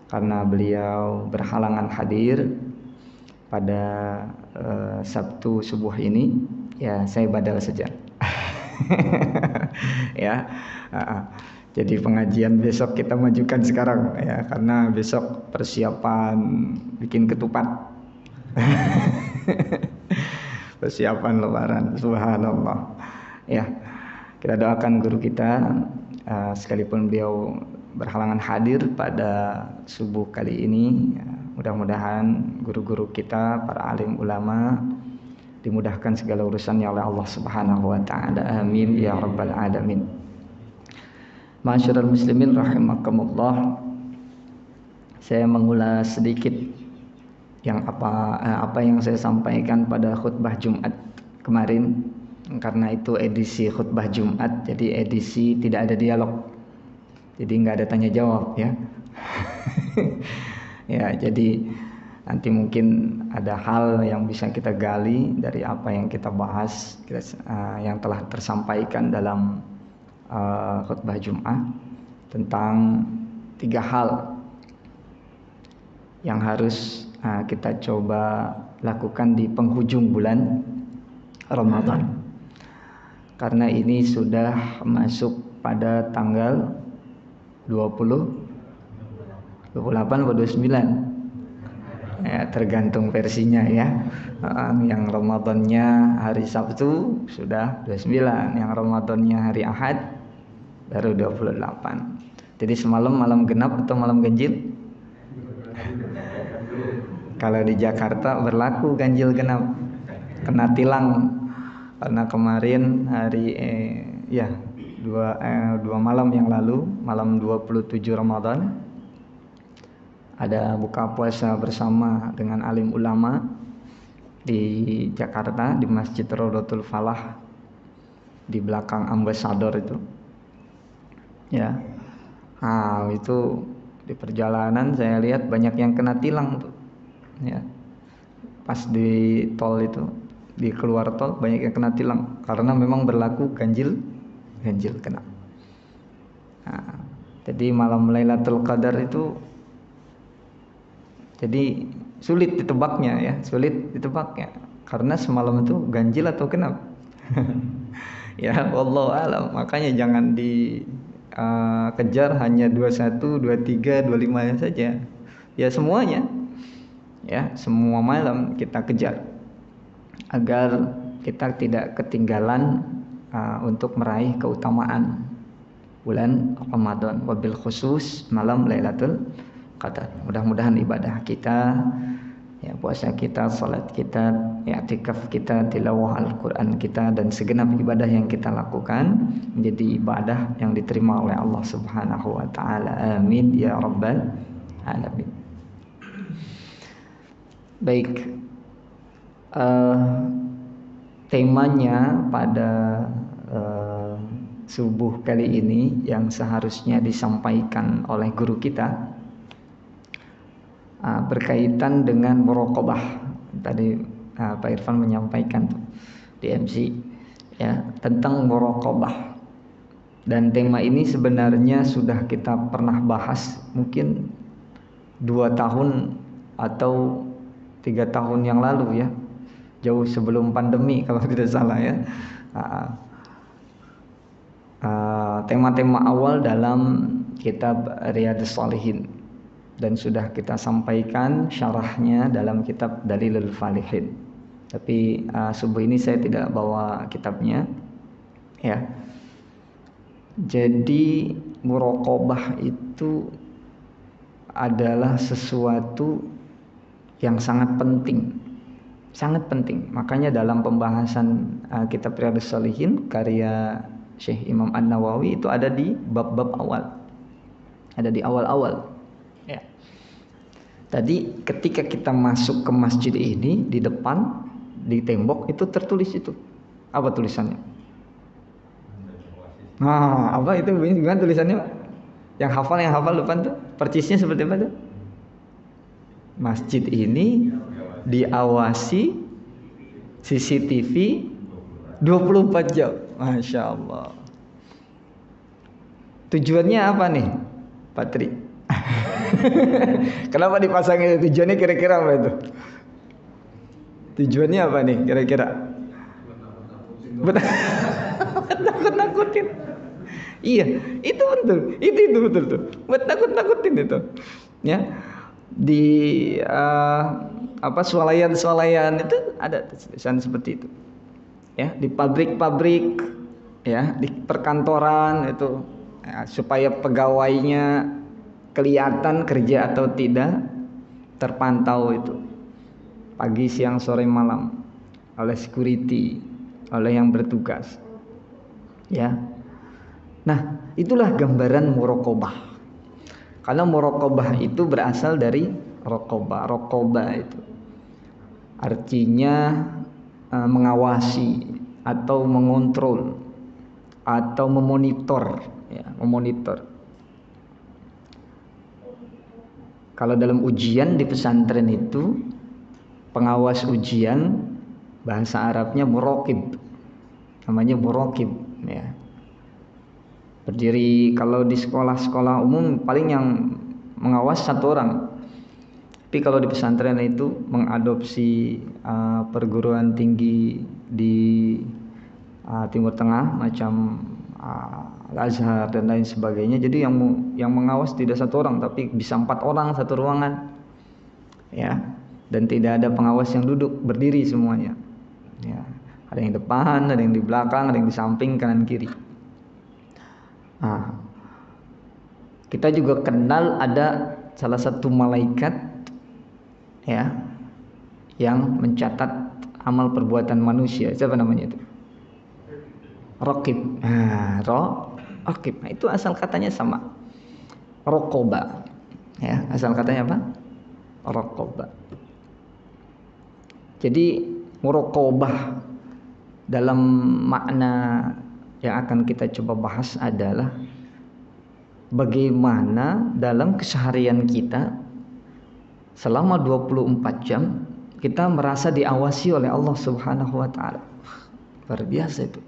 karena beliau berhalangan hadir pada Sabtu subuh ini, ya saya badal saja. Ya, jadi pengajian besok kita majukan sekarang ya, karena besok persiapan bikin ketupat. Persiapan lebaran, subhanallah. Ya, kita doakan guru kita, sekalipun beliau berhalangan hadir pada subuh kali ini, ya, mudah-mudahan guru-guru kita, para alim ulama, dimudahkan segala urusannya oleh Allah Subhanahu wa taala. Amin ya rabbal alamin. Ma'asyiral muslimin rahimakumullah. Saya mengulas sedikit yang apa yang saya sampaikan pada khutbah Jumat kemarin, karena itu edisi khutbah Jumat, jadi edisi tidak ada dialog, jadi nggak ada tanya jawab ya. Ya, jadi nanti mungkin ada hal yang bisa kita gali dari apa yang kita bahas, yang telah tersampaikan dalam khutbah Jumat, tentang 3 hal yang harus kita coba lakukan di penghujung bulan Ramadan. Karena ini sudah masuk pada tanggal 20, 28 atau 29. Ya, tergantung versinya ya. Yang Ramadannya hari Sabtu sudah 29, yang Ramadannya hari Ahad baru 28. Jadi semalam malam genap atau malam ganjil? Kalau di Jakarta berlaku ganjil genap, kena tilang karena kemarin hari dua malam yang lalu, malam 27 Ramadan, ada buka puasa bersama dengan alim ulama di Jakarta, di Masjid Rodotul Falah, di belakang Ambasador itu. Ya, itu di perjalanan saya lihat banyak yang kena tilang tuh. Ya, pas di tol itu, di keluar tol banyak yang kena tilang karena memang berlaku ganjil genap. Jadi malam Lailatul Qadar itu jadi sulit ditebaknya karena semalam itu ganjil atau genap. Ya, wallahu alam. Makanya jangan dikejar hanya 21, 23, 25 saja. Ya semuanya. Ya, semua malam kita kejar agar kita tidak ketinggalan untuk meraih keutamaan bulan Ramadan, wabil khusus malam Lailatul Qadar. Mudah-mudahan ibadah kita, ya, puasa kita, salat kita, i'tikaf kita, tilawah Al-Qur'an kita, dan segenap ibadah yang kita lakukan menjadi ibadah yang diterima oleh Allah Subhanahu wa taala. Amin ya rabbal alamin. Baik, temanya pada subuh kali ini yang seharusnya disampaikan oleh guru kita berkaitan dengan muraqabah. Tadi Pak Irfan menyampaikan tuh di MC ya, tentang muraqabah. Dan tema ini sebenarnya sudah kita pernah bahas mungkin 2 tahun atau 3 tahun yang lalu ya, jauh sebelum pandemi kalau tidak salah ya. Tema-tema awal dalam kitab Riyadhus Shalihin, dan sudah kita sampaikan syarahnya dalam kitab Dalilul Falihin. Tapi subuh ini saya tidak bawa kitabnya ya. Jadi muraqabah itu adalah sesuatu yang sangat penting, sangat penting. Makanya dalam pembahasan kitab Riyadhus Shalihin karya Syekh Imam An-Nawawi itu ada di bab-bab awal, ada di awal-awal. Ya. Tadi ketika kita masuk ke masjid ini, di depan di tembok itu tertulis itu. Apa tulisannya? Apa itu? Gimana tulisannya, Pak? Yang hafal depan tuh percisnya seperti apa tuh? Masjid ini diawasi CCTV 24 jam. Masya Allah. Tujuannya apa nih, Pak Tri? Kenapa dipasangin? Tujuannya kira-kira apa itu? Tujuannya apa nih kira-kira? Nakut-nakutin. Iya, itu betul. Itu betul tuh. Buat nakut-nakutin itu. Ya. Di swalayan itu ada tulisan seperti itu. Ya, di pabrik-pabrik, ya, di perkantoran itu ya, supaya pegawainya kelihatan kerja atau tidak terpantau itu pagi, siang, sore, malam oleh security, oleh yang bertugas. Ya. Nah, itulah gambaran muraqabah. Karena muraqabah itu berasal dari raqabah. Raqabah itu artinya mengawasi atau mengontrol atau memonitor, ya, memonitor. Kalau dalam ujian di pesantren itu pengawas ujian bahasa Arabnya muraqib. Namanya muraqib, ya. Berdiri kalau di sekolah-sekolah umum paling yang mengawas satu orang. Tapi kalau di pesantren itu mengadopsi perguruan tinggi di Timur Tengah macam Al-Azhar dan lain sebagainya. Jadi yang mengawas tidak satu orang tapi bisa 4 orang satu ruangan. Ya. Dan tidak ada pengawas yang duduk, berdiri semuanya. Ya. Ada yang depan, ada yang di belakang, ada yang di samping, kanan kiri. Nah, kita juga kenal ada salah satu malaikat, ya, yang mencatat amal perbuatan manusia. Siapa namanya itu? Raqib. Raqib. Nah, itu asal katanya sama. Raqaba. Ya, asal katanya apa? Raqaba. Jadi muraqabah dalam makna yang akan kita coba bahas adalah bagaimana dalam keseharian kita selama 24 jam kita merasa diawasi oleh Allah Subhanahu wa taala. Luar biasa itu.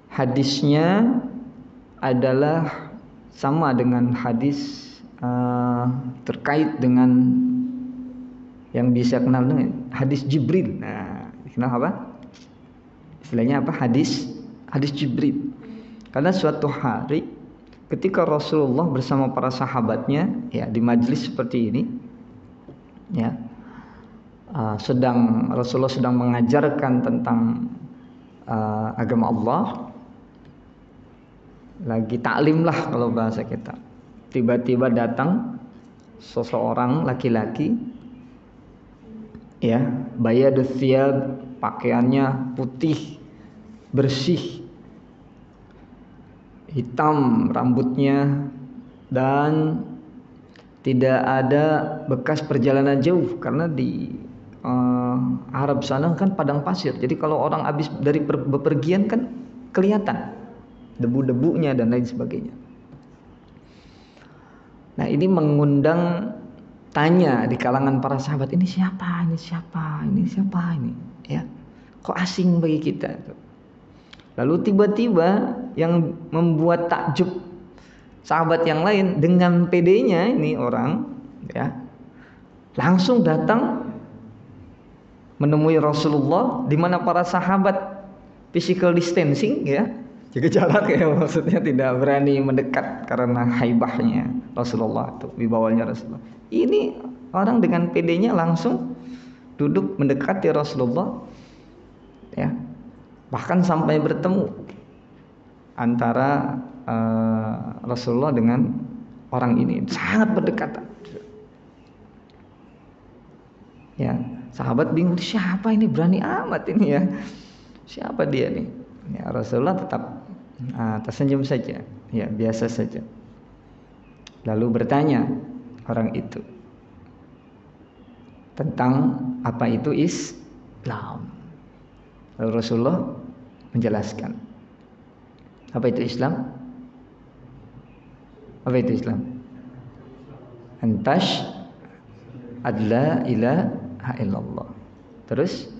Hadisnya adalah sama dengan hadis terkait dengan yang bisa kenal dengan hadis Jibril. Nah, dikenal apa? Istilahnya apa? Hadis Jibril. Karena suatu hari ketika Rasulullah bersama para sahabatnya, ya, di majelis seperti ini, ya, Rasulullah sedang mengajarkan tentang agama Allah, lagi taklim lah kalau bahasa kita. Tiba-tiba datang seseorang laki-laki, ya, bayadus thiyab, pakaiannya putih bersih, hitam rambutnya, dan tidak ada bekas perjalanan jauh karena di Arab sana kan padang pasir. Jadi kalau orang habis dari bepergian kan kelihatan debu-debunya dan lain sebagainya. Nah, ini mengundang tanya di kalangan para sahabat, ini siapa, ya, kok asing bagi kita. Lalu tiba-tiba yang membuat takjub sahabat yang lain dengan pedenya ini orang, ya, langsung datang menemui Rasulullah di mana para sahabat physical distancing, ya, jaga jarak, ya, maksudnya tidak berani mendekat karena haibahnya Rasulullah itu, wibawanya Rasulullah. Ini orang dengan pedenya langsung duduk mendekati Rasulullah, ya, bahkan sampai bertemu antara Rasulullah dengan orang ini, sangat berdekatan. Ya, sahabat bingung, siapa ini, berani amat ini, ya, siapa dia nih? Ya, Rasulullah tetap tersenyum saja, ya, biasa saja. Lalu bertanya orang itu tentang apa itu Islam. Lalu Rasulullah menjelaskan apa itu Islam. Apa itu Islam? Antash adla ilaha illallah. Terus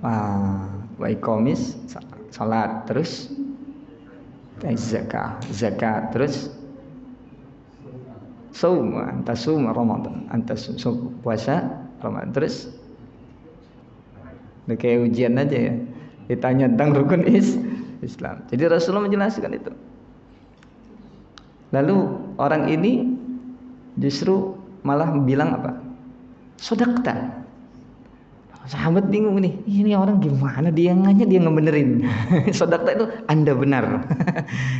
wa iqamis salat. Terus zakat, terus saum, antasum Ramadan, antasum puasa Ramadan, terus udah kayak ujian aja ya, ditanya tentang rukun Islam. Jadi Rasulullah menjelaskan itu. Lalu orang ini justru malah bilang apa? Sodakta. Sahabat bingung nih, ini orang gimana dia ngebenerin. Sodakta itu Anda benar.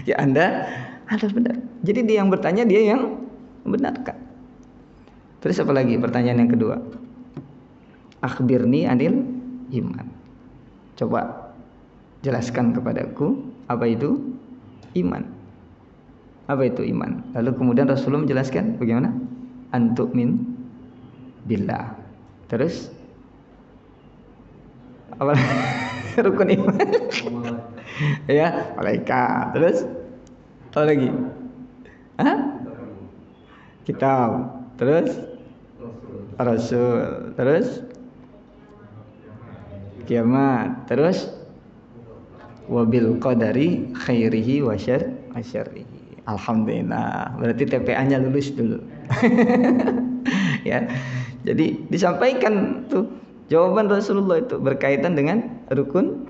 Ya Anda benar. Jadi dia yang bertanya, dia yang membenarkan. Terus apa lagi pertanyaan yang kedua? Akhbirni anil iman. Coba jelaskan kepadaku apa itu iman. Apa itu iman? Lalu kemudian Rasulullah menjelaskan bagaimana? Antu'min billah. Terus apa? Rukun iman. Ya, malaikat. Terus apa lagi? Hah? Kitab. Terus Rasul. Terus kiamat. Terus wabil qadari khairihi wa syarrihi. Alhamdulillah. Berarti TPA-nya lulus dulu. Ya. Jadi disampaikan tuh jawaban Rasulullah itu berkaitan dengan rukun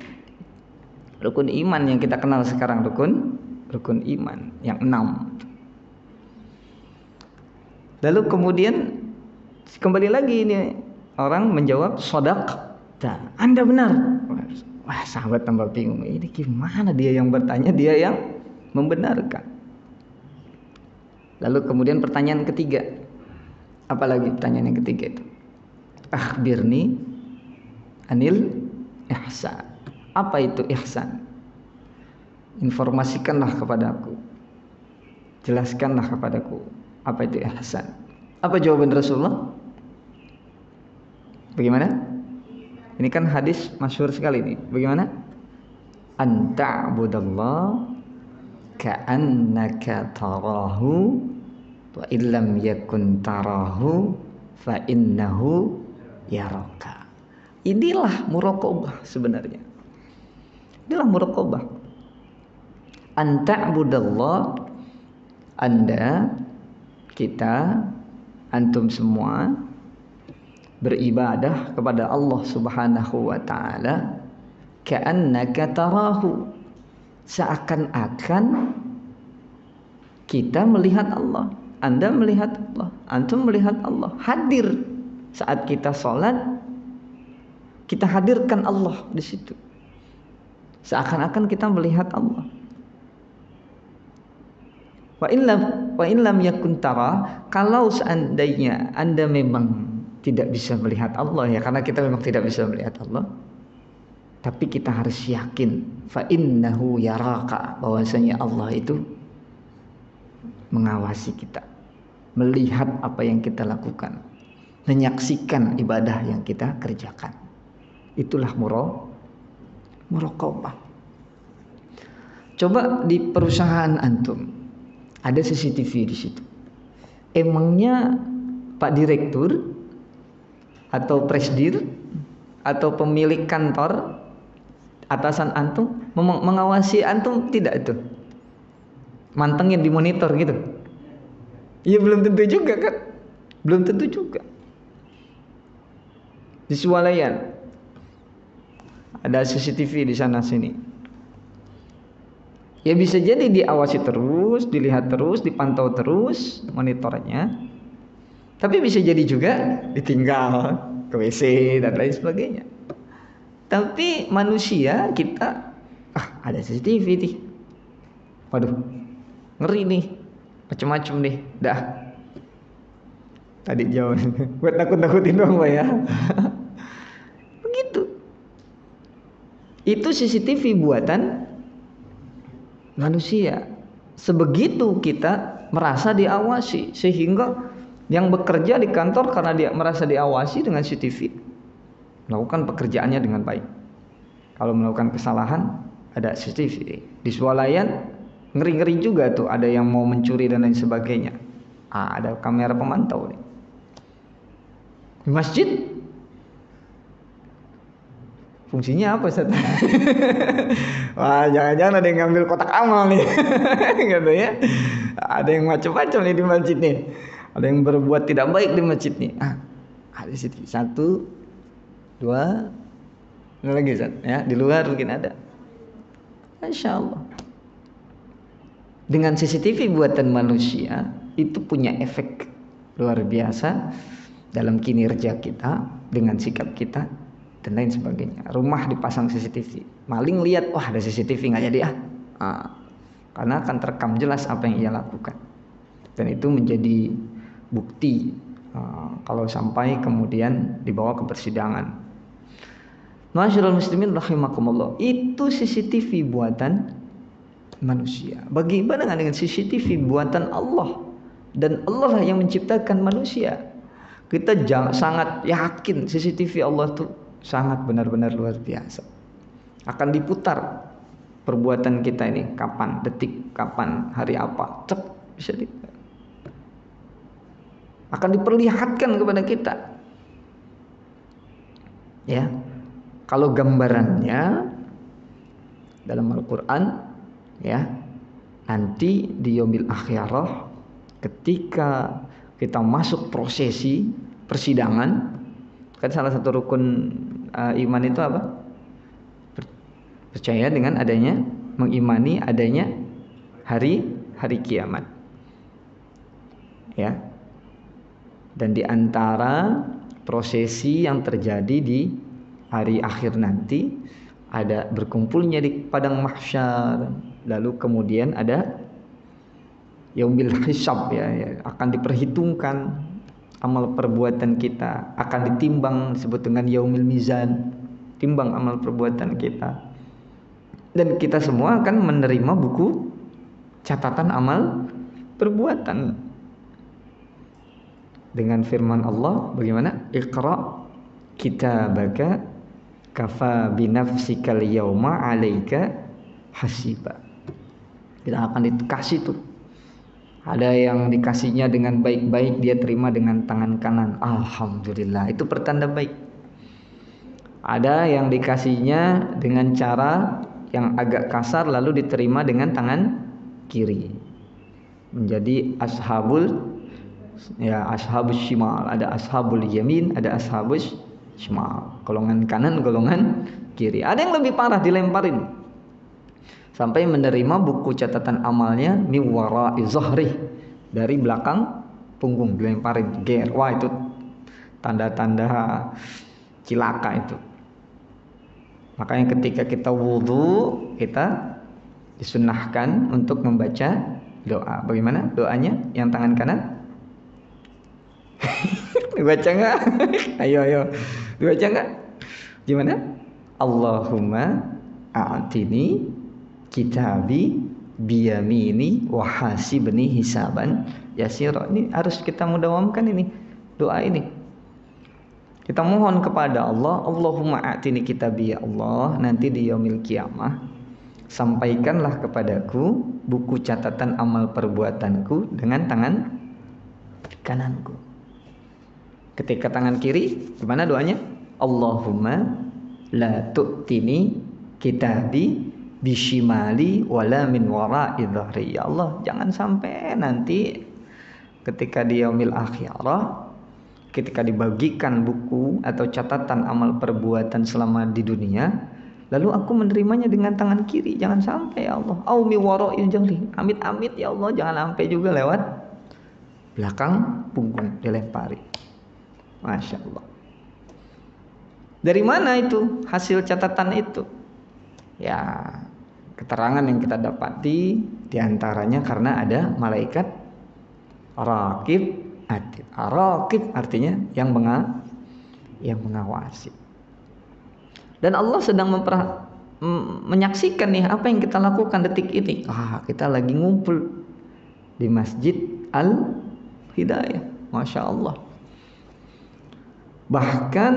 iman yang kita kenal sekarang, rukun iman yang 6. Lalu kemudian kembali lagi ini orang menjawab sodaqta, Anda benar. Wah, sahabat tambah bingung, ini gimana dia yang bertanya, dia yang membenarkan. Lalu kemudian pertanyaan ketiga, apalagi pertanyaan yang ketiga itu, akhbirni anil ihsan. Apa itu ihsan? Informasikanlah kepadaku, jelaskanlah kepadaku apa itu ihsan. Apa jawaban Rasulullah? Bagaimana? Ini kan hadis masyhur sekali nih. Bagaimana? Anta'budallah ka'annaka tarahu wa illam yakun tarahu fa innahu yaraka. Inilah muraqabah sebenarnya. Inilah muraqabah. Anta'budallah, Anda, kita, antum semua beribadah kepada Allah Subhanahu wa taala ka'annaka tarahu, seakan-akan kita melihat Allah, Anda melihat Allah, antum melihat Allah, hadir saat kita sholat, kita hadirkan Allah di situ, seakan-akan kita melihat Allah. Wa illam yakun tara, kalau seandainya Anda memang tidak bisa melihat Allah, ya karena kita memang tidak bisa melihat Allah, tapi kita harus yakin fa innahu yaraka, bahwasanya Allah itu mengawasi kita, melihat apa yang kita lakukan, menyaksikan ibadah yang kita kerjakan. Itulah muraqabah. Coba di perusahaan antum ada CCTV di situ. Emangnya Pak Direktur atau presdir atau pemilik kantor atasan antum mengawasi antum tidak itu? Mantengin di monitor gitu? Ya belum tentu juga kan? Belum tentu juga. Di swalayan ada CCTV di sana sini. Ya bisa jadi diawasi terus, dilihat terus, dipantau terus monitornya. Tapi bisa jadi juga ditinggal ke WC dan lain sebagainya. Tapi manusia kita, ada CCTV nih. Waduh, ngeri nih, macam-macam nih, dah. Tadi jauh, buat nakut-nakutin doang Pak ya. Begitu. Itu CCTV buatan manusia. Sebegitu kita merasa diawasi, sehingga yang bekerja di kantor karena dia merasa diawasi dengan CCTV, melakukan pekerjaannya dengan baik. Kalau melakukan kesalahan, ada CCTV. Di swalayan ngeri-ngeri juga tuh, ada yang mau mencuri dan lain sebagainya. Ada kamera pemantau nih. Di masjid Fungsinya apa Ustaz? Wah, jangan-jangan ada yang ngambil kotak amal nih. Gitu ya. Ada yang macam-macam nih di masjid nih. Ada yang berbuat tidak baik di masjid nih. Ada situ. 1, 2. Ini lagi Ustaz, ya. Di luar mungkin ada. Masya Allah. Dengan CCTV buatan manusia itu punya efek luar biasa dalam kinerja kita, dengan sikap kita dan lain sebagainya. Rumah dipasang CCTV, maling lihat, wah ada CCTV nggak jadi karena akan terekam jelas apa yang ia lakukan, dan itu menjadi bukti kalau sampai kemudian dibawa ke persidangan. Masyaallah muslimin rahimakumullah, itu CCTV buatan manusia. Bagaimana dengan CCTV buatan Allah? Dan Allah lah yang menciptakan manusia. Kita sangat yakin CCTV Allah tuh sangat benar-benar luar biasa. Akan diputar perbuatan kita ini, kapan, detik, kapan, hari apa, cep, bisa akan diperlihatkan kepada kita. Ya, kalau gambarannya dalam Al-Quran, ya, nanti di yaumil akhirah ketika kita masuk prosesi persidangan, kan salah satu rukun iman itu apa? Percaya dengan adanya, mengimani adanya hari kiamat, ya. Dan di antara prosesi yang terjadi di hari akhir nanti ada berkumpulnya di padang mahsyar, lalu kemudian ada yaumil hisab, ya, akan diperhitungkan amal perbuatan kita, akan ditimbang, disebut dengan yaumil mizan, timbang amal perbuatan kita, dan kita semua akan menerima buku catatan amal perbuatan dengan firman Allah bagaimana? Iqra kitabaka kafa binafsikal yauma 'alaika hasiba. Kita akan dikasih tuh. Ada yang dikasihnya dengan baik-baik, dia terima dengan tangan kanan. Alhamdulillah, itu pertanda baik. Ada yang dikasihnya dengan cara yang agak kasar, lalu diterima dengan tangan kiri. Menjadi ashabus shimal. Ada ashabul yamin, ada ashabus shimal. Golongan kanan, golongan kiri. Ada yang lebih parah, dilemparin sampai menerima buku catatan amalnya miwara'i zahri, dari belakang punggung, dilemparin, ger. Wah, itu tanda-tanda cilaka itu. Makanya ketika kita wudhu, kita disunnahkan untuk membaca doa. Bagaimana doanya? Yang tangan kanan dibaca nggak? Ayo dibaca nggak? Gimana? Allahumma a'tini kitabi biyamini wahasibni hisaban yasira. Ini harus kita mudawamkan ini doa ini. Kita mohon kepada Allah, Allahumma a'tini kitabi, ya Allah, nanti di yaumil kiamah sampaikanlah kepadaku buku catatan amal perbuatanku dengan tangan kananku. Ketika tangan kiri, gimana doanya? Allahumma la tu'tini kitabi bishimali wala min wara'i dhahri. Ya Allah, jangan sampai nanti ketika di yaumil akhirah, ketika dibagikan buku atau catatan amal perbuatan selama di dunia, lalu aku menerimanya dengan tangan kiri. Jangan sampai ya Allah. Au mi wara'i dhahri. Amit-amit ya Allah, jangan sampai juga lewat belakang punggung dilempari. Masya Allah. Dari mana itu hasil catatan itu? Ya, keterangan yang kita dapati diantaranya karena ada malaikat raqib atid. Raqib artinya yang mengawasi. Dan Allah sedang menyaksikan nih apa yang kita lakukan detik ini. Kita lagi ngumpul di Masjid Al-Hidayah. Masya Allah. Bahkan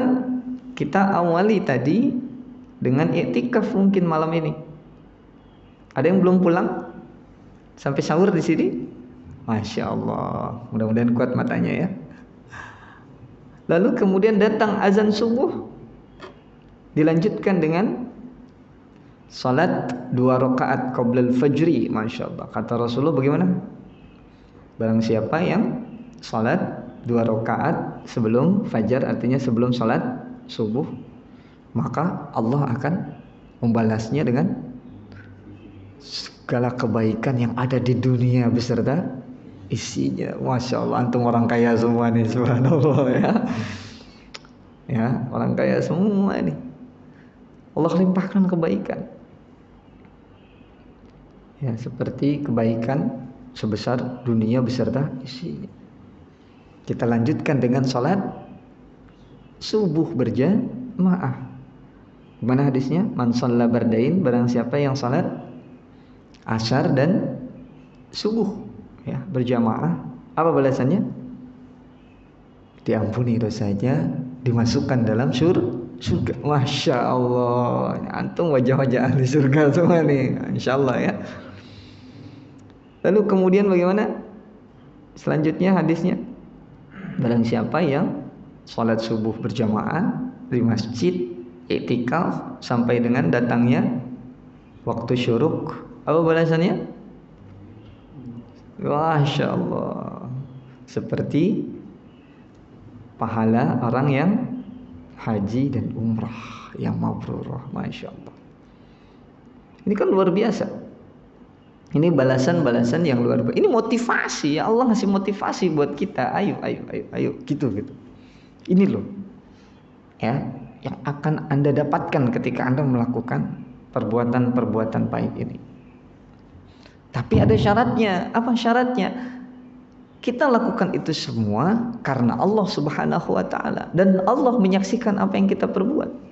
kita awali tadi dengan i'tikaf mungkin malam ini. Ada yang belum pulang sampai sahur di sini? Masya Allah, mudah-mudahan kuat matanya ya. Lalu kemudian datang azan subuh, Dilanjutkan dengan salat 2 rakaat qoblal fajri, Masya Allah. Kata Rasulullah bagaimana? Barang siapa yang salat 2 rakaat sebelum fajar, artinya sebelum salat subuh, maka Allah akan membalasnya dengan segala kebaikan yang ada di dunia beserta isinya. Masya Allah, antum orang kaya semua nih, subhanallah ya. Ya, orang kaya semua ini. Allah limpahkan kebaikan. Ya, seperti kebaikan sebesar dunia beserta isinya. Kita lanjutkan dengan salat subuh berjamaah. Gimana hadisnya? Man shalla bardain, barang siapa yang salat asar dan subuh ya berjamaah, apa balasannya? Diampuni dosanya, dimasukkan dalam surga. Masya Allah, antum wajah-wajah ahli surga semua nih, insya Allah ya. Lalu kemudian bagaimana? Selanjutnya hadisnya, barang siapa yang sholat subuh berjamaah di masjid, iktikaf sampai dengan datangnya waktu syuruk, apa balasannya? Masya Allah, seperti pahala orang yang haji dan umrah yang mabrurah. Masya Allah, ini kan luar biasa. Ini balasan-balasan yang luar biasa. Ini motivasi, ya Allah ngasih motivasi buat kita. Ayo gitu. Ini loh ya yang akan Anda dapatkan ketika Anda melakukan perbuatan-perbuatan baik ini. Tapi ada syaratnya. Apa syaratnya? Kita lakukan itu semua karena Allah Subhanahu wa taala, dan Allah menyaksikan apa yang kita perbuat.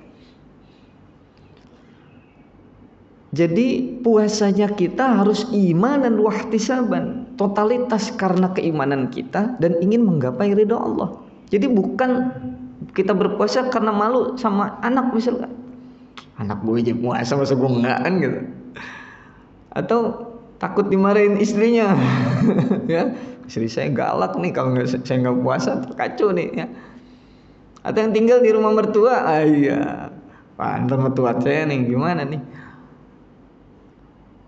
Jadi puasanya kita harus imanan wahtisaban, totalitas karena keimanan kita dan ingin menggapai ridha Allah. Jadi bukan kita berpuasa karena malu sama anak misalkan. Anak gue aja puasa masa gue enggak kan gitu. Atau takut dimarahin istrinya. Ya, istri saya galak nih kalau saya nggak puasa, terkacau nih ya. Atau yang tinggal di rumah mertua, iya, pak mertua saya nih gimana nih?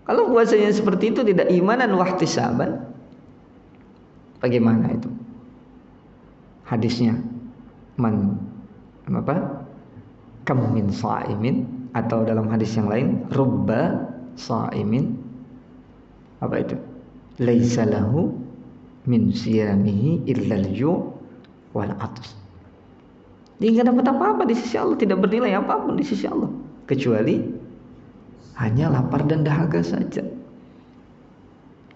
Kalau puasanya seperti itu tidak imanan wahtisaban, bagaimana itu? Hadisnya, kam min sha'imin, atau dalam hadis yang lain, rubba sha'imin, apa itu? Laisa lahu min siyamihi illa al-ju' wal 'aths. Dia enggak dapat apa-apa di sisi Allah, tidak bernilai apapun di sisi Allah kecuali hanya lapar dan dahaga saja.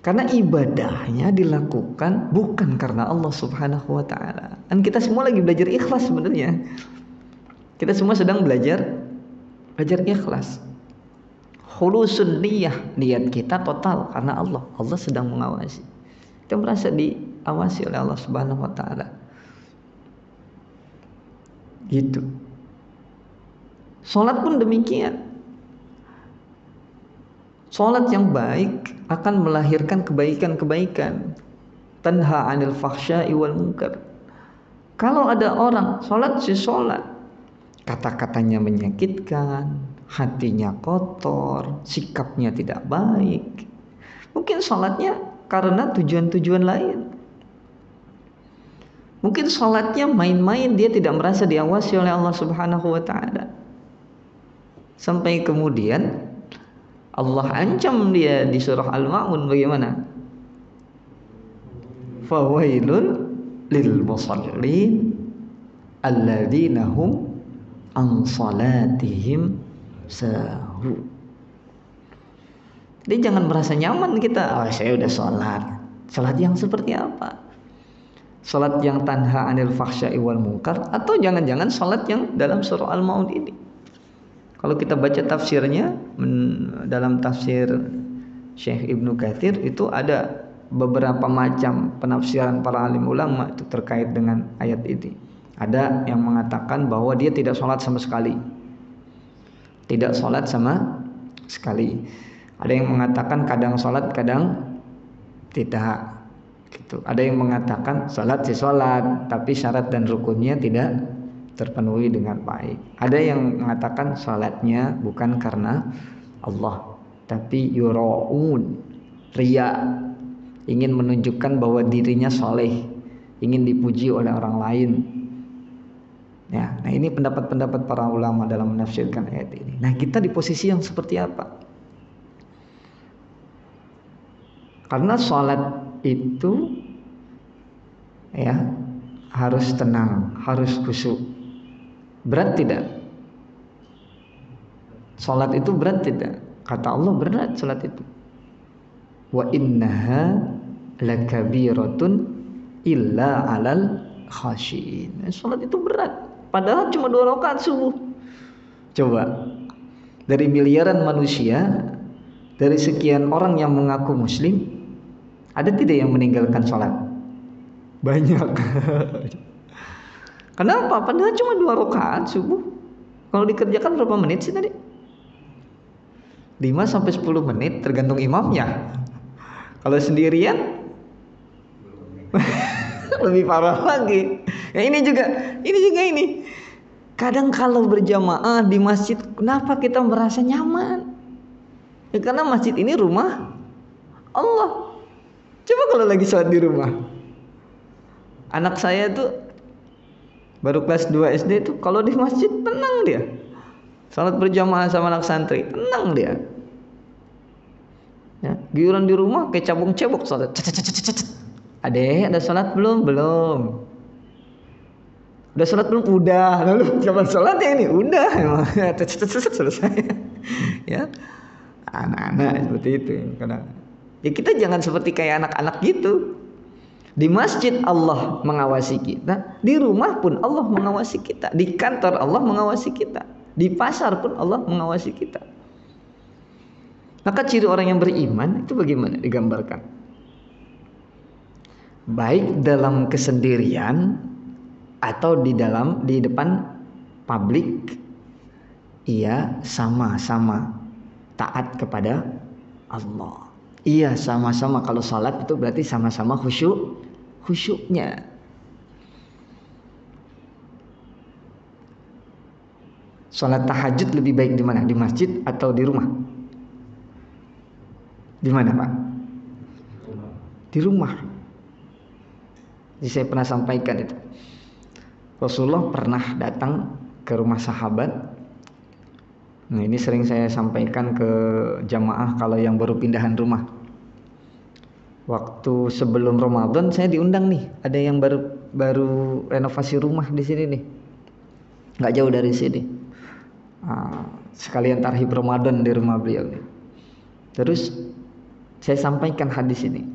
Karena ibadahnya dilakukan bukan karena Allah Subhanahu wa taala. Dan kita semua lagi belajar ikhlas sebenarnya. Kita semua sedang belajar ikhlas. Khulusun niat kita total karena Allah. Allah sedang mengawasi. Kita merasa diawasi oleh Allah Subhanahu wa taala. Gitu. Salat pun demikian. Salat yang baik akan melahirkan kebaikan-kebaikan. Tanha 'anil fahsya'i wal munkar. Kalau ada orang salat kata-katanya menyakitkan, hatinya kotor, sikapnya tidak baik, mungkin salatnya karena tujuan-tujuan lain. Mungkin salatnya main-main, dia tidak merasa diawasi oleh Allah Subhanahu wa taala. Sampai kemudian Allah ancam dia di surah Al-Ma'un bagaimana? Fawailun lil musallin alladzina hum an salatihim sahun. Jadi jangan merasa nyaman kita, saya udah sholat. Sholat yang seperti apa? Sholat yang tanha anil fahsya'i wal munkar, atau jangan-jangan sholat yang dalam surah Al-Ma'un ini. Kalau kita baca tafsirnya, dalam tafsir Syekh Ibnu Katsir itu ada beberapa macam penafsiran para alim ulama itu terkait dengan ayat ini. Ada yang mengatakan bahwa dia tidak sholat sama sekali. Tidak sholat sama sekali. Ada yang mengatakan kadang sholat, kadang tidak. Gitu. Ada yang mengatakan sholat sih sholat, tapi syarat dan rukunnya tidak terpenuhi dengan baik. Ada yang mengatakan salatnya bukan karena Allah, tapi yura'un, riya, ingin menunjukkan bahwa dirinya soleh, ingin dipuji oleh orang lain. Ya, nah ini pendapat-pendapat para ulama dalam menafsirkan ayat ini. Nah, kita di posisi yang seperti apa? Karena salat itu ya harus tenang, harus khusyuk. Berat tidak? Salat itu berat tidak? Kata Allah berat salat itu. Wa innaha lakabiratun illa 'alal khashiin. Salat itu berat. Padahal cuma 2 rakaat subuh. Coba. Dari miliaran manusia, dari sekian orang yang mengaku muslim, ada tidak yang meninggalkan salat? Banyak. Kenapa? Padahal cuma 2 rakaat subuh. Kalau dikerjakan berapa menit sih tadi? 5 sampai 10 menit tergantung imamnya. Kalau sendirian lebih parah lagi. Ya ini juga. Kadang kalau berjamaah di masjid, kenapa kita merasa nyaman? Ya karena masjid ini rumah Allah. Coba kalau lagi sholat di rumah. Anak saya tuh baru kelas 2 SD tuh kalau di masjid tenang dia. Salat berjamaah sama anak santri, tenang dia. Ya, giliran di rumah kayak cabung-cebok salat. Adek, ada salat belum? Belum. Udah salat belum? Udah. Lalu kapan salatnya ini? Udah. Emang selesai. Ya. Anak-anak seperti itu kadang. Ya kita jangan seperti kayak anak-anak gitu. Di masjid Allah mengawasi kita, di rumah pun Allah mengawasi kita, di kantor Allah mengawasi kita, di pasar pun Allah mengawasi kita. Maka ciri orang yang beriman itu bagaimana digambarkan? Baik dalam kesendirian atau di depan publik, ia sama-sama taat kepada Allah. Iya sama-sama, kalau salat itu berarti sama-sama khusyuknya. Salat tahajud lebih baik di mana? Di masjid atau di rumah? Di mana, Pak? Di rumah. Jadi saya pernah sampaikan itu. Rasulullah pernah datang ke rumah sahabat. Nah, ini sering saya sampaikan ke jamaah kalau yang baru pindahan rumah. Waktu sebelum Ramadan saya diundang nih, ada yang baru renovasi rumah di sini nih, nggak jauh dari sini. Sekalian tarhib Ramadan di rumah beliau nih. Terus saya sampaikan hadis ini.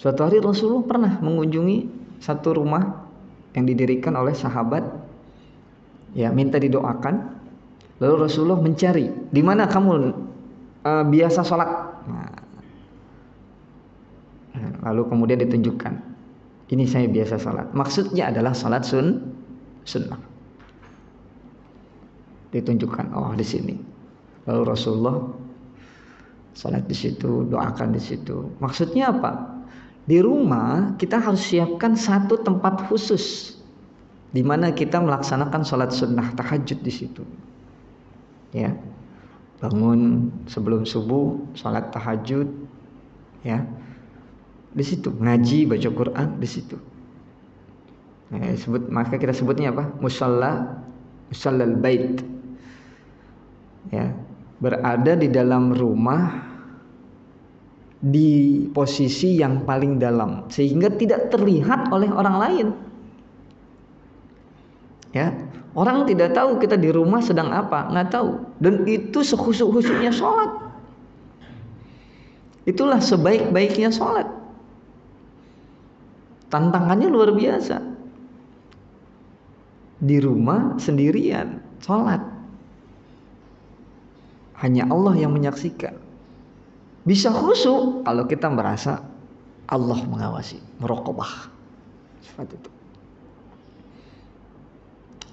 Suatu hari Rasulullah pernah mengunjungi satu rumah yang didirikan oleh sahabat, ya minta didoakan. Lalu Rasulullah mencari, di mana kamu biasa sholat? Lalu kemudian ditunjukkan, ini saya biasa sholat. Maksudnya adalah sholat sunnah. Ditunjukkan, oh di sini. Lalu Rasulullah sholat di situ, doakan di situ. Maksudnya apa? Di rumah kita harus siapkan satu tempat khusus, di mana kita melaksanakan sholat sunnah tahajud di situ. Ya, bangun sebelum subuh, sholat tahajud, ya, di situ ngaji, baca Quran di situ. Maka kita sebutnya apa? Musallal bait. Ya, berada di dalam rumah di posisi yang paling dalam sehingga tidak terlihat oleh orang lain. Ya, orang tidak tahu kita di rumah sedang apa, nggak tahu. Dan itu sekhusyuk-khusyuknya sholat. Itulah sebaik-baiknya sholat. Tantangannya luar biasa. Di rumah sendirian sholat. Hanya Allah yang menyaksikan. Bisa khusyuk kalau kita merasa Allah mengawasi, meraqabah. Seperti itu.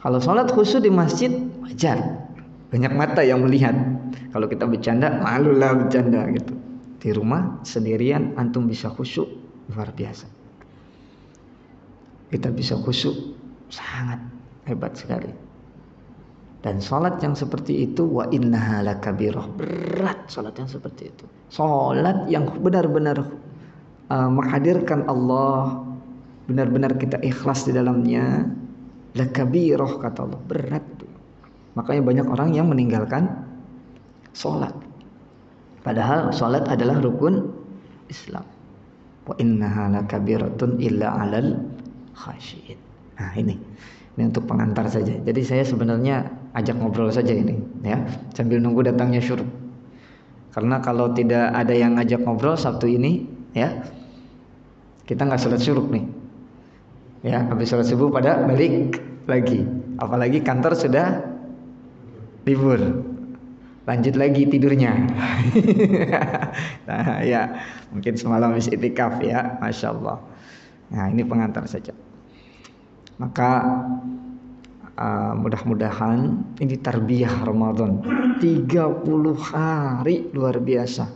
Kalau sholat khusyuk di masjid wajar, banyak mata yang melihat. Kalau kita bercanda, malulah bercanda gitu. Di rumah sendirian antum bisa khusyuk luar biasa. Kita bisa khusyuk sangat Hebat sekali. Dan sholat yang seperti itu, wa innaha lakabirah, berat sholat yang seperti itu. Sholat yang benar-benar menghadirkan Allah, benar-benar kita ikhlas di dalamnya, lakabirah kata Allah, berat. Makanya banyak orang yang meninggalkan sholat. Padahal sholat adalah rukun Islam. Wa innaha lakabiratun illa 'alal khasyiin. Nah, ini untuk pengantar saja. Jadi saya sebenarnya ajak ngobrol saja ini, ya, sambil nunggu datangnya syuruk. Karena kalau tidak ada yang ngajak ngobrol Sabtu ini, ya, kita nggak sholat syuruk nih. Ya, habis sholat subuh pada balik lagi. Apalagi kantor sudah libur, lanjut lagi tidurnya. Nah, ya, mungkin semalam habis itikaf ya, masya Allah. Nah, ini pengantar saja. Maka mudah-mudahan ini tarbiyah Ramadan 30 hari luar biasa.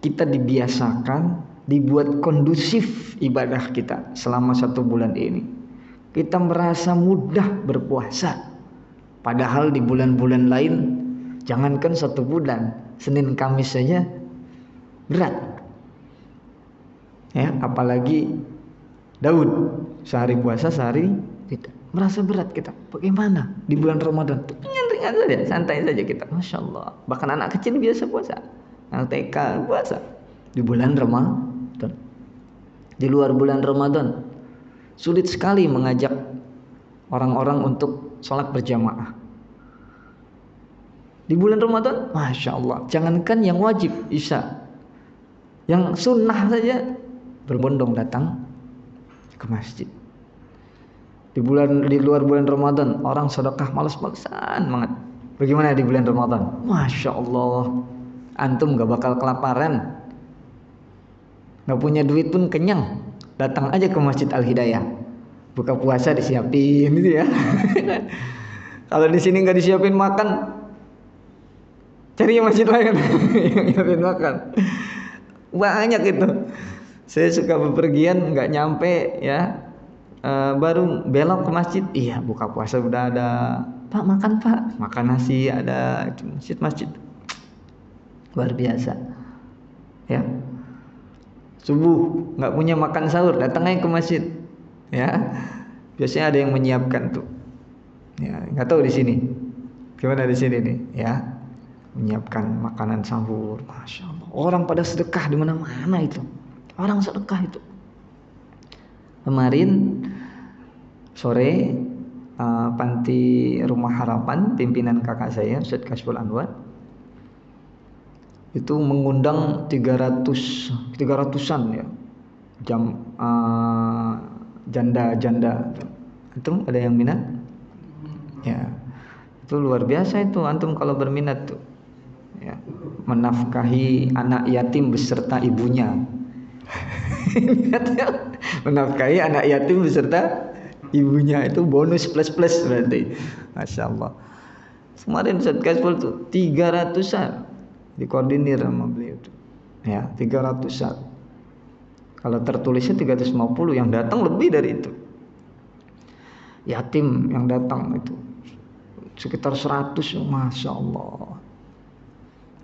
Kita dibiasakan, dibuat kondusif ibadah kita selama 1 bulan ini. Kita merasa mudah berpuasa. Padahal di bulan-bulan lain, jangankan 1 bulan, Senin Kamis saja berat. Ya, apalagi Daud, sehari puasa, sehari tidak. Merasa berat kita. Bagaimana di bulan Ramadan? Ringan-ringan saja, santai saja kita. Masya Allah. Bahkan anak kecil biasa puasa. Anak TK puasa. Di bulan Ramadan. Di luar bulan Ramadan, sulit sekali mengajak orang-orang untuk sholat berjamaah. Di bulan Ramadan, Masya Allah. Jangankan yang wajib, Isya. Yang sunnah saja berbondong datang ke masjid. Di luar bulan Ramadan, orang sedekah malas-malasan banget. Bagaimana di bulan Ramadan? Masya Allah, antum gak bakal kelaparan, gak punya duit pun kenyang, datang aja ke Masjid Al-Hidayah. Buka puasa disiapin gitu ya. Kalau di sini nggak disiapin makan, cari masjid lain yang nyiapin makan. Banyak itu. Saya suka bepergian nggak nyampe ya, baru belok ke masjid. Iya, buka puasa udah ada. Pak, makan Pak. Makan nasi ada, masjid. Luar biasa. Ya. Subuh nggak punya makan sahur, datang aja ke masjid. Ya. Biasanya ada yang menyiapkan tuh. Ya, nggak tahu di sini. Gimana di sini nih, ya. Menyiapkan makanan sahur. Masya Allah. Orang pada sedekah di mana-mana itu. Orang sedekah itu. Kemarin sore panti Rumah Harapan pimpinan kakak saya Ustaz Kasful Anwar itu mengundang 300-an ya janda-janda. Antum ada yang minat? Ya. Itu luar biasa itu antum kalau berminat tuh. Ya, menafkahi anak yatim beserta ibunya. Menafkahi anak yatim beserta ibunya itu bonus plus berarti. Masya Allah. Kemarin Ustaz Kasful tuh 300-an dikoordinir sama beliau tuh. Ya, 300-an. Kalau tertulisnya 350, yang datang lebih dari itu. Yatim yang datang itu sekitar 100, Masya Allah.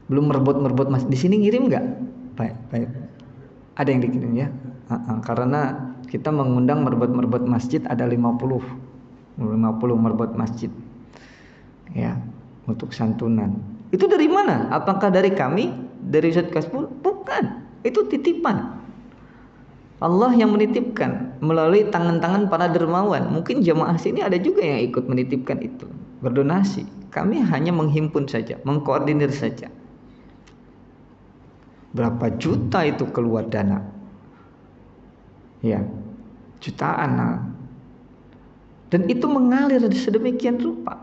Belum merebut mas. Di sini ngirim nggak? Baik. Ada yang dikirim ya. Karena kita mengundang merebut masjid ada 50 merebut masjid. Ya, untuk santunan. Itu dari mana? Apakah dari kami? Dari Ustaz Kasful? Bukan. Itu titipan. Allah yang menitipkan melalui tangan-tangan para dermawan. Mungkin jamaah sini ada juga yang ikut menitipkan itu, berdonasi. Kami hanya menghimpun saja, mengkoordinir saja. Berapa juta itu keluar dana? Ya, jutaan. Dan itu mengalir sedemikian rupa.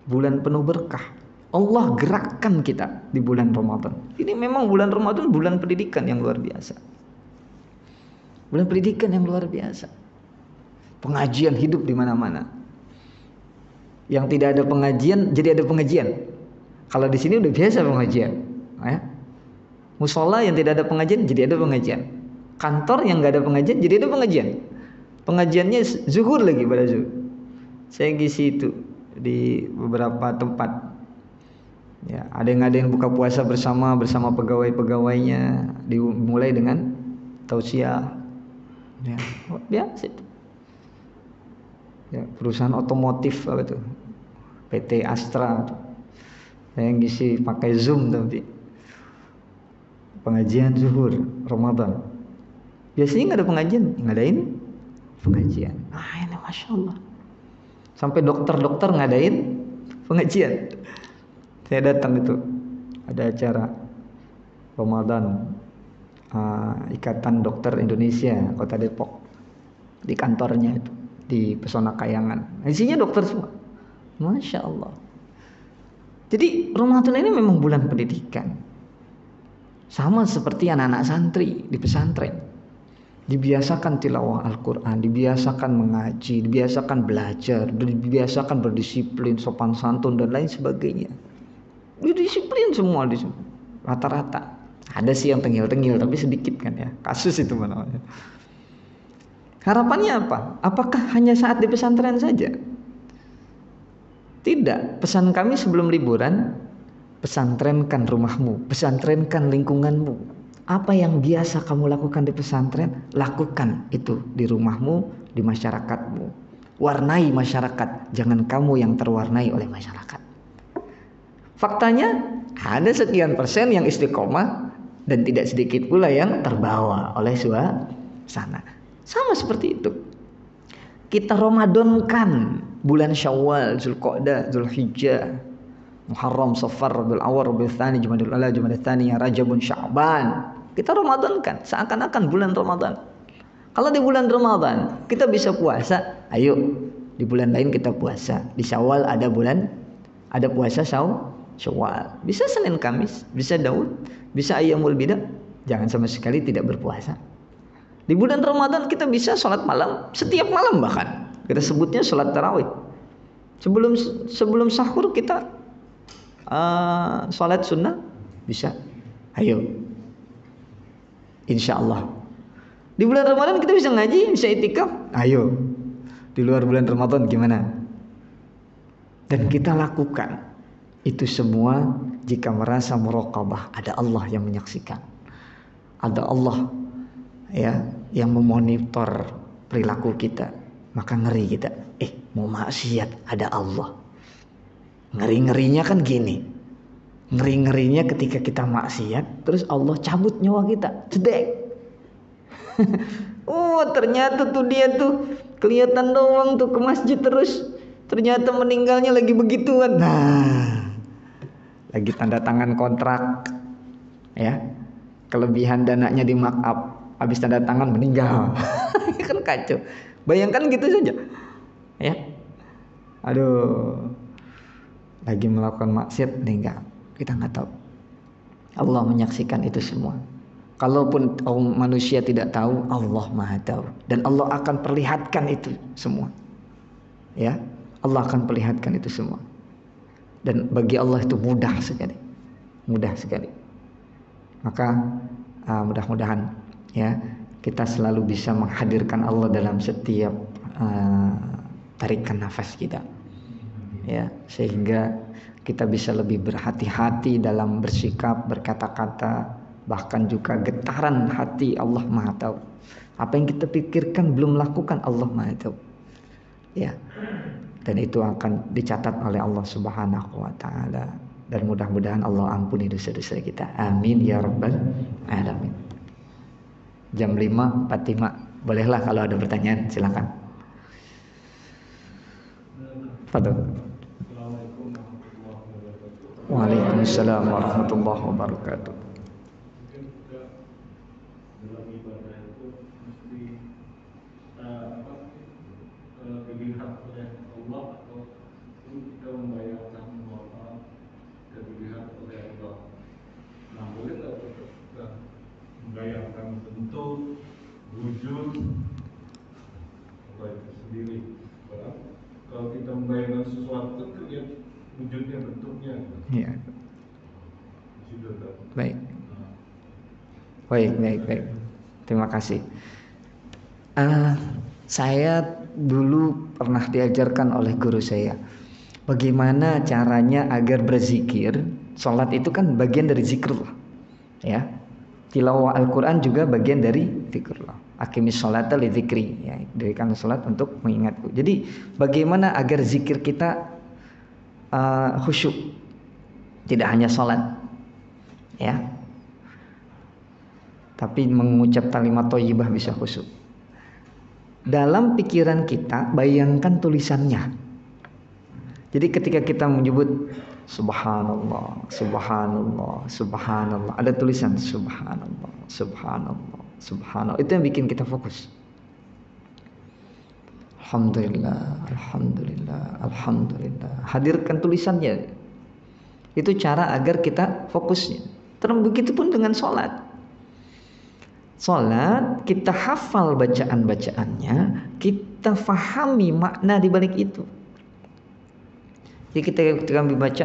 Bulan penuh berkah. Allah gerakkan kita di bulan Ramadan. Ini memang bulan Ramadan bulan pendidikan yang luar biasa. Bulan pendidikan yang luar biasa. Pengajian hidup di mana-mana. Yang tidak ada pengajian jadi ada pengajian. Kalau di sini udah biasa pengajian, ya. Musola yang tidak ada pengajian jadi ada pengajian. Kantor yang nggak ada pengajian jadi ada pengajian. Pengajiannya zuhur lagi pada zuhur. Saya ngisi itu di beberapa tempat. Ya, ada yang buka puasa bersama pegawai-pegawainya, dimulai dengan tausiah. Ya, biasa itu. Ya, perusahaan otomotif apa itu? PT Astra. Saya ngisi pakai Zoom tapi pengajian zuhur Ramadan. Biasanya nggak ada pengajian, ngadain pengajian. Ini masya Allah. Sampai dokter-dokter ngadain pengajian. Saya datang itu, ada acara Ramadan Ikatan Dokter Indonesia Kota Depok, di kantornya itu, di Pesona Kayangan. Isinya dokter semua, masya Allah. Jadi Ramadan ini memang bulan pendidikan, sama seperti anak-anak santri di pesantren, dibiasakan tilawah Al-Quran, dibiasakan mengaji, dibiasakan belajar, dibiasakan berdisiplin, sopan santun dan lain sebagainya. Disiplin semua di rata-rata. Ada sih yang tengil-tengil tapi sedikit kan ya. Kasus itu mana. Harapannya apa? Apakah hanya saat di pesantren saja? Tidak. Pesan kami sebelum liburan, pesantrenkan rumahmu, pesantrenkan lingkunganmu. Apa yang biasa kamu lakukan di pesantren, lakukan itu di rumahmu, di masyarakatmu. Warnai masyarakat, jangan kamu yang terwarnai oleh masyarakat. Faktanya ada sekian persen yang istiqomah dan tidak sedikit pula yang terbawa oleh suasana. Sama seperti itu. Kita Ramadankan bulan Syawal, Zulqa'dah, Zulhijjah, Muharram, Safar, Rabiul Awwal, Rabiul Tsani, Jumadil Ula, Jumadil Tsani, Rajabun, Sya'ban. Kita Ramadankan seakan-akan bulan Ramadan. Kalau di bulan Ramadan kita bisa puasa, ayo di bulan lain kita puasa. Di Syawal ada puasa Syawal. Bisa Senin Kamis, bisa Daud, bisa Ayyamul Bidah. Jangan sama sekali tidak berpuasa. Di bulan Ramadan kita bisa sholat malam, setiap malam bahkan. Kita sebutnya sholat tarawih. Sebelum sahur kita sholat sunnah bisa. Ayo, insya Allah. Di bulan Ramadan kita bisa ngaji, bisa itikaf. Ayo, di luar bulan Ramadan gimana? Dan kita lakukan itu semua jika merasa muraqabah, ada Allah yang menyaksikan, ada Allah ya yang memonitor perilaku kita, maka ngeri kita. Mau maksiat ada Allah. Ngeri-ngerinya kan gini. Ngeri-ngerinya ketika kita maksiat, terus Allah cabut nyawa kita, cedek. Ternyata tuh dia tuh kelihatan doang tuh ke masjid terus, ternyata meninggalnya lagi begituan. Lagi tanda tangan kontrak, ya, kelebihan dananya di markup, habis tanda tangan meninggal. Kan kacau. Bayangkan gitu saja, ya. Aduh, lagi melakukan maksiat meninggal, kita nggak tahu. Allah menyaksikan itu semua. Kalaupun manusia tidak tahu, Allah Maha tahu, dan Allah akan perlihatkan itu semua, ya. Allah akan perlihatkan itu semua. Dan bagi Allah itu mudah sekali. Maka mudah-mudahan ya kita selalu bisa menghadirkan Allah dalam setiap tarikan nafas kita, ya, sehingga kita bisa lebih berhati-hati dalam bersikap, berkata-kata, bahkan juga getaran hati. Allah Maha tahu. Apa yang kita pikirkan belum lakukan, Allah Maha tahu, ya. Dan itu akan dicatat oleh Allah Subhanahu wa taala, dan mudah-mudahan Allah ampuni dosa-dosa kita. Amin ya rabbal alamin. Jam 5.45. Bolehlah kalau ada pertanyaan, silakan. Fadhil. Waalaikumsalam warahmatullahi wabarakatuh. Membayangkan bentuk, wujud, apa itu sendiri. Kalau kita membayangkan sesuatu, kan lihat wujudnya, bentuknya. Iya. Baik. Terima kasih. Saya dulu pernah diajarkan oleh guru saya bagaimana caranya agar berzikir. Sholat itu kan bagian dari zikrullah, ya. Tilawah Al-Quran juga bagian dari zikrullah. Aqimis sholata li dzikri, ya, dirikan sholat untuk mengingatku. Jadi bagaimana agar zikir kita khusyuk, tidak hanya sholat, ya, tapi mengucap kalimat thayyibah bisa khusyuk. Dalam pikiran kita bayangkan tulisannya. Jadi ketika kita menyebut subhanallah, subhanallah, subhanallah, ada tulisan subhanallah, subhanallah, subhanallah, itu yang bikin kita fokus. Alhamdulillah, alhamdulillah, alhamdulillah. Hadirkan tulisannya. Itu cara agar kita fokusnya. Terus begitu pun dengan sholat. Sholat, kita hafal bacaan-bacaannya, kita fahami makna di balik itu. Jadi ketika membaca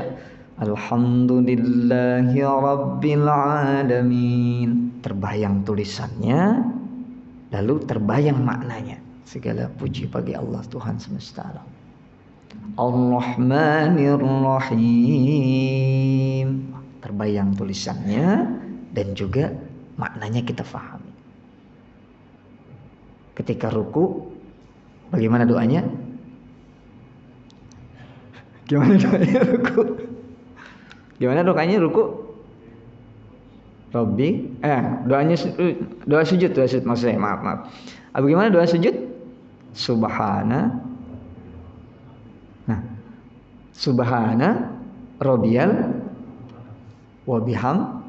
Alhamdulillahi Rabbil Alamin, terbayang tulisannya, lalu terbayang maknanya. Segala puji bagi Allah Tuhan semesta alam. Ar-Rahmanir Rahim, terbayang tulisannya dan juga maknanya kita fahami. Ketika ruku, bagaimana doanya? Gimana doanya ruku? Gimana doanya ruku? Robbi, doanya doa sujud maksud saya, maaf. Bagaimana doa sujud? Subhana. Nah, subhana rabbiyal wa biham.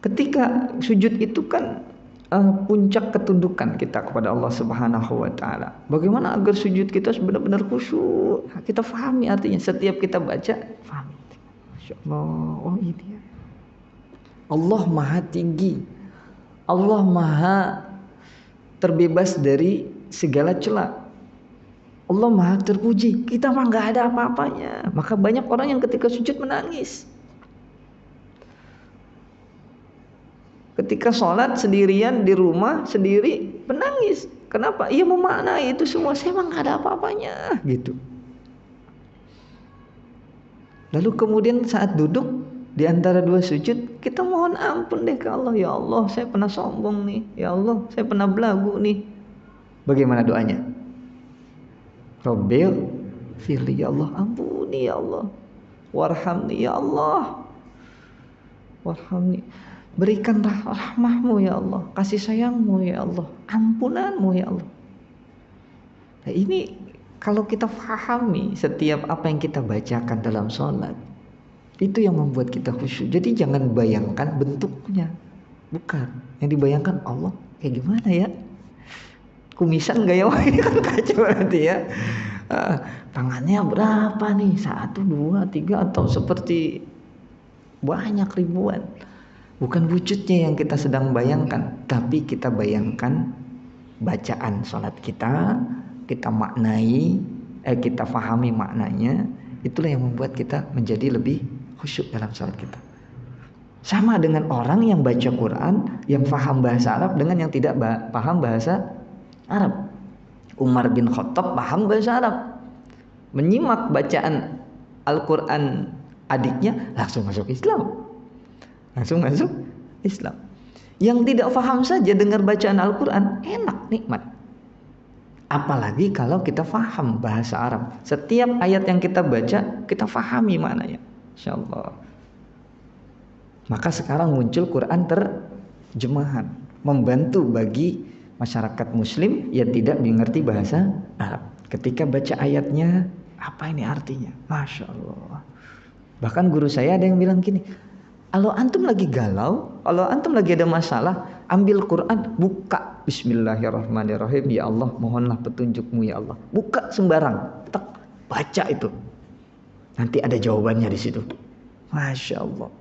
Ketika sujud itu kan puncak ketundukan kita kepada Allah Subhanahu wa taala. Bagaimana agar sujud kita benar-benar khusyuk? Kita fahami artinya, setiap kita baca fahami. Masyaallah, oh ini ya. Allah Maha tinggi. Allah Maha terbebas dari segala celah. Allah Maha terpuji. Kita mah enggak ada apa-apanya. Maka banyak orang yang ketika sujud menangis. Ketika sholat sendirian di rumah sendiri menangis. Kenapa? Ia memaknai itu semua. Saya emang gak ada apa-apanya gitu. Lalu kemudian saat duduk di antara dua sujud, kita mohon ampun deh ke Allah. Ya Allah, saya pernah sombong nih. Ya Allah, saya pernah belagu nih. Bagaimana doanya? Rabbil firli, ya Allah, ampuni ya Allah. Warhamni ya Allah. Warhamni. Berikanlah rahmahmu ya Allah, kasih sayangmu ya Allah, ampunanmu ya Allah. Nah, ini kalau kita fahami setiap apa yang kita bacakan dalam sholat, itu yang membuat kita khusyuk. Jadi jangan bayangkan bentuknya, bukan. Yang dibayangkan Allah kayak gimana ya? Kumisan gak ya? Kan kacau nanti ya. Tangannya berapa nih? 1, 2, 3 atau seperti banyak ribuan. Bukan wujudnya yang kita sedang bayangkan, tapi kita bayangkan bacaan sholat kita maknai, kita fahami maknanya. Itulah yang membuat kita menjadi lebih khusyuk dalam sholat kita. Sama dengan orang yang baca Quran, yang faham bahasa Arab dengan yang tidak paham bahasa Arab. Umar bin Khattab paham bahasa Arab, menyimak bacaan Al-Quran adiknya langsung masuk Islam. Yang tidak paham saja dengar bacaan Al-Quran enak, nikmat. Apalagi kalau kita paham bahasa Arab. Setiap ayat yang kita baca kita pahami maknanya, insyaallah. Maka sekarang muncul Quran terjemahan, membantu bagi masyarakat Muslim yang tidak mengerti bahasa Arab. Ketika baca ayatnya, apa ini artinya? Masya Allah. Bahkan guru saya ada yang bilang gini, kalau antum lagi galau, kalau antum lagi ada masalah, ambil Quran, buka Bismillahirrahmanirrahim. Ya Allah, mohonlah petunjukmu ya Allah. Buka sembarang, tak baca itu. Nanti ada jawabannya di situ. Masya Allah.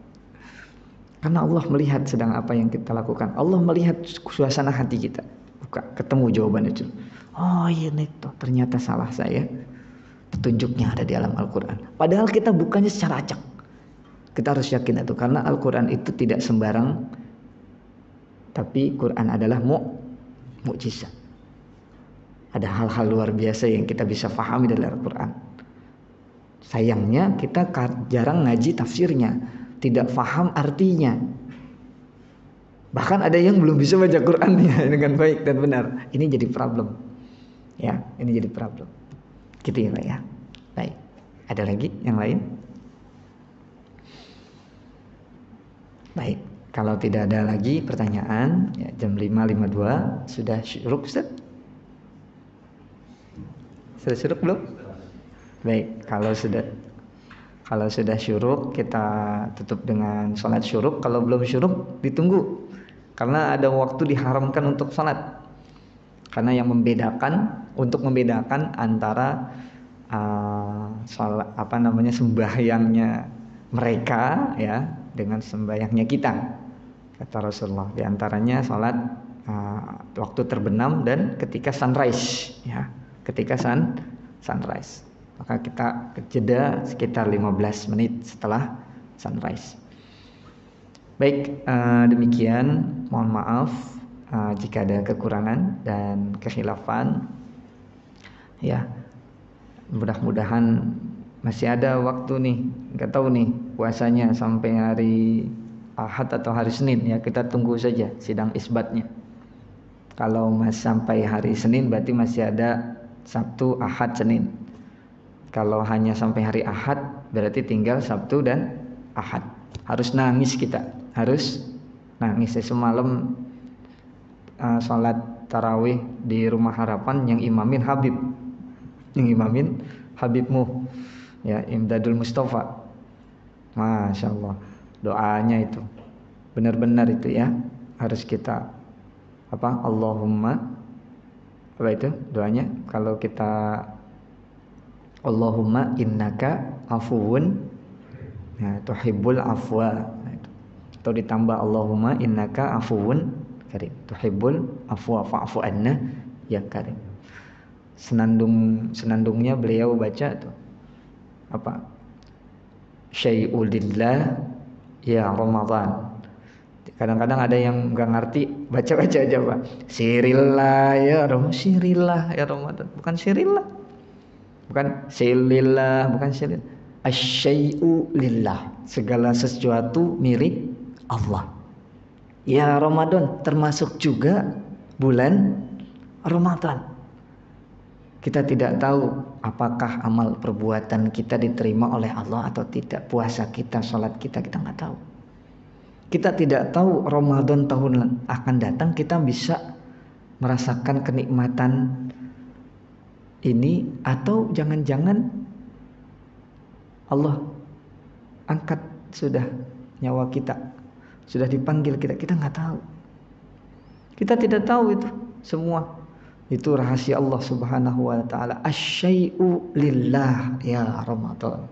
Karena Allah melihat sedang apa yang kita lakukan. Allah melihat suasana hati kita. Buka, ketemu jawaban itu. Oh iya nih, ternyata salah saya. Petunjuknya ada di alam Al-Quran. Padahal kita bukannya secara acak. Kita harus yakin itu, karena Al-Quran itu tidak sembarang, tapi Quran adalah mukjizat. Ada hal-hal luar biasa yang kita bisa pahami dari Al-Quran. Sayangnya kita jarang ngaji tafsirnya, tidak paham artinya. Bahkan ada yang belum bisa baca Qurannya dengan baik dan benar. Ini jadi problem. Ya, ini jadi problem. Gitu ya. Baik. Ada lagi yang lain? Baik. Kalau tidak ada lagi pertanyaan, ya, jam 5.52 sudah syuruk, Ustaz? Sudah syuruk belum? Baik, kalau sudah syuruk kita tutup dengan sholat syuruk. Kalau belum syuruk ditunggu, karena ada waktu diharamkan untuk sholat. Karena yang untuk membedakan antara sholat sembahyangnya mereka ya dengan sembahyangnya kita. Kata Rasulullah, diantaranya sholat waktu terbenam dan ketika sunrise ya, ketika sunrise. Maka kita jeda sekitar 15 menit setelah sunrise. Baik, demikian. Mohon maaf jika ada kekurangan dan kekhilafan. Ya, mudah-mudahan masih ada waktu nih. Nggak tahu nih puasanya sampai hari Ahad atau hari Senin ya. Kita tunggu saja sidang isbatnya. Kalau sampai hari Senin berarti masih ada Sabtu, Ahad, Senin. Kalau hanya sampai hari Ahad berarti tinggal Sabtu dan Ahad. Harus nangis kita, harus nangis. Semalam sholat tarawih di Rumah Harapan yang imamin Habibmu ya, Imdadul Mustafa. Masya Allah, doanya itu benar-benar itu ya, harus kita Allahumma itu doanya. Kalau kita Allahumma innaka afuwun tuhibbul afwa, atau ditambah Allahumma innaka afuwun karim tuhibbul afwa fa'fu anna ya karim. Senandungnya beliau baca tuh syai'ulillah ya Ramadan. Kadang-kadang ada yang nggak ngerti, baca-baca aja Pak. Sirillah ya Ramadan, bukan sirillah. Bukan syai'ulillah, bukan syai'ulillah. Asyai'u lillah, segala sesuatu milik Allah. Ya Ramadan termasuk juga bulan Ramadan. Kita tidak tahu apakah amal perbuatan kita diterima oleh Allah atau tidak. Puasa kita, sholat kita nggak tahu. Kita tidak tahu Ramadan tahun akan datang kita bisa merasakan kenikmatan ini, atau jangan-jangan Allah angkat sudah nyawa kita, sudah dipanggil kita nggak tahu. Kita tidak tahu itu semua. Itu rahasia Allah Subhanahu wa taala. Asyai'u lillah ya Ramadan.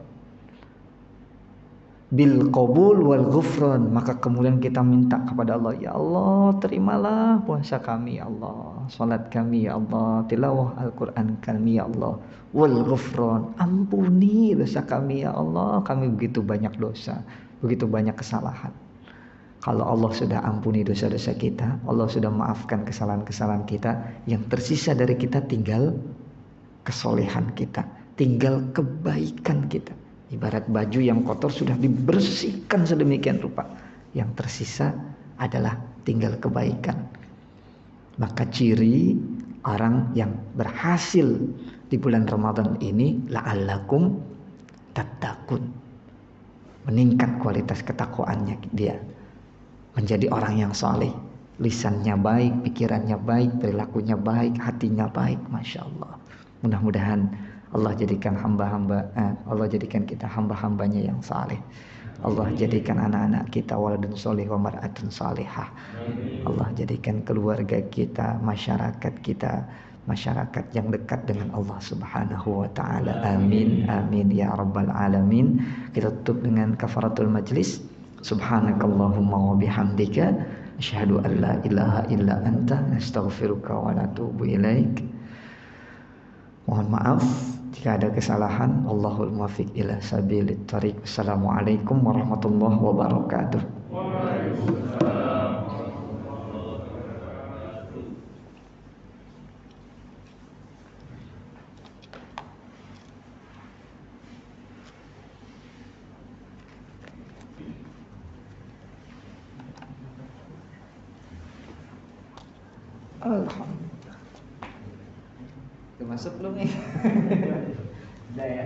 Bil qabul wal ghufran, maka kemudian kita minta kepada Allah, ya Allah terimalah puasa kami ya Allah, salat kami ya Allah, tilawah Al-Qur'an kami ya Allah, wal ghufran, ampuni dosa kami ya Allah, kami begitu banyak dosa, begitu banyak kesalahan. Kalau Allah sudah ampuni dosa-dosa kita, Allah sudah maafkan kesalahan-kesalahan kita, yang tersisa dari kita tinggal kesolehan kita, tinggal kebaikan kita. Ibarat baju yang kotor sudah dibersihkan sedemikian rupa, yang tersisa adalah tinggal kebaikan. Maka ciri orang yang berhasil di bulan Ramadan ini, la'allakum tattaqun, meningkat kualitas ketakwaannya dia, menjadi orang yang saleh, lisannya baik, pikirannya baik, perilakunya baik, hatinya baik. Masya Allah. Mudah-mudahan Allah jadikan Allah jadikan kita hamba-hambanya yang saleh. Allah jadikan anak-anak kita waladun soleh wa mar'atun salihah. Allah jadikan keluarga kita, masyarakat kita, masyarakat yang dekat dengan Allah Subhanahu wa taala. Amin amin ya rabbal alamin. Kita tutup dengan kafaratul majlis. Subhanakallahumma wa bihamdika asyhadu an la ilaha illa anta nastaghfiruka wa natubu ilaik. Mohon maaf jika ada kesalahan. Allahul muwaffiq ila sabilit thariq. Assalamualaikum warahmatullahi wabarakatuh. Waalaikumsalam. Alhamdulillah. Itu masuk belum nih? Udah ya.